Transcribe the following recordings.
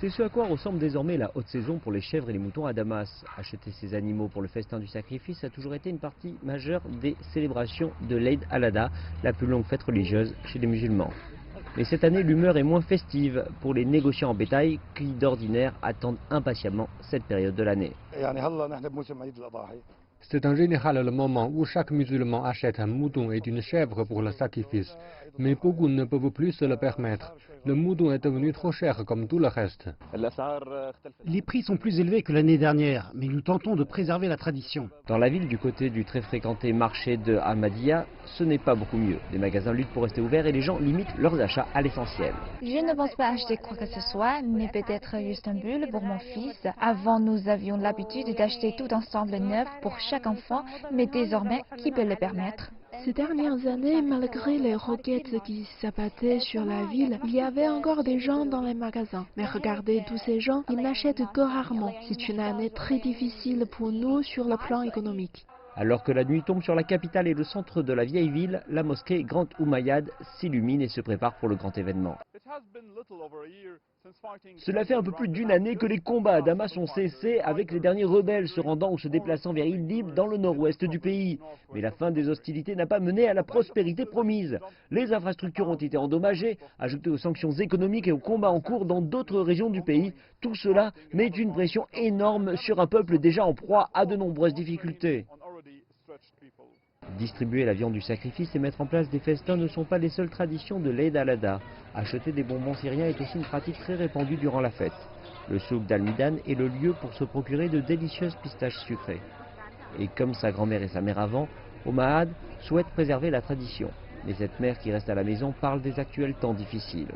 C'est ce à quoi ressemble désormais la haute saison pour les chèvres et les moutons à Damas. Acheter ces animaux pour le festin du sacrifice a toujours été une partie majeure des célébrations de l'Eid al-Adha, la plus longue fête religieuse chez les musulmans. Mais cette année, l'humeur est moins festive pour les négociants en bétail qui d'ordinaire attendent impatiemment cette période de l'année. C'est en général le moment où chaque musulman achète un mouton et une chèvre pour le sacrifice. Mais beaucoup ne peuvent plus se le permettre. Le mouton est devenu trop cher comme tout le reste. Les prix sont plus élevés que l'année dernière, mais nous tentons de préserver la tradition. Dans la ville, du côté du très fréquenté marché de Ahmadiyya, ce n'est pas beaucoup mieux. Les magasins luttent pour rester ouverts et les gens limitent leurs achats à l'essentiel. Je ne pense pas acheter quoi que ce soit, mais peut-être juste un bulle pour mon fils. Avant, nous avions l'habitude d'acheter tout ensemble neuf pour chaque enfant, mais désormais, qui peut le permettre? Ces dernières années, malgré les roquettes qui s'abattaient sur la ville, il y avait encore des gens dans les magasins. Mais regardez tous ces gens, ils n'achètent que rarement. C'est une année très difficile pour nous sur le plan économique. Alors que la nuit tombe sur la capitale et le centre de la vieille ville, la mosquée Grand Umayyad s'illumine et se prépare pour le grand événement. Cela fait un peu plus d'une année que les combats à Damas ont cessé, avec les derniers rebelles se rendant ou se déplaçant vers Idlib dans le nord-ouest du pays. Mais la fin des hostilités n'a pas mené à la prospérité promise. Les infrastructures ont été endommagées, ajoutées aux sanctions économiques et aux combats en cours dans d'autres régions du pays. Tout cela met une pression énorme sur un peuple déjà en proie à de nombreuses difficultés. Distribuer la viande du sacrifice et mettre en place des festins ne sont pas les seules traditions de l'Eid al-Adha. Acheter des bonbons syriens est aussi une pratique très répandue durant la fête. Le souk d'Al-Midan est le lieu pour se procurer de délicieuses pistaches sucrées. Et comme sa grand-mère et sa mère avant, Omahad souhaite préserver la tradition. Mais cette mère qui reste à la maison parle des actuels temps difficiles.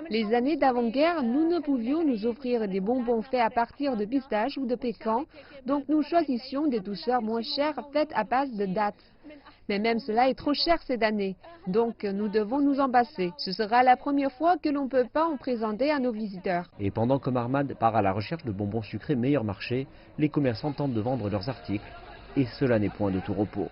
Les années d'avant-guerre, nous ne pouvions nous offrir des bonbons faits à partir de pistaches ou de pécans, donc nous choisissions des douceurs moins chères faites à base de dattes. Mais même cela est trop cher cette année, donc nous devons nous en passer. Ce sera la première fois que l'on ne peut pas en présenter à nos visiteurs. Et pendant que Ahmad part à la recherche de bonbons sucrés meilleur marché, les commerçants tentent de vendre leurs articles, et cela n'est point de tout repos.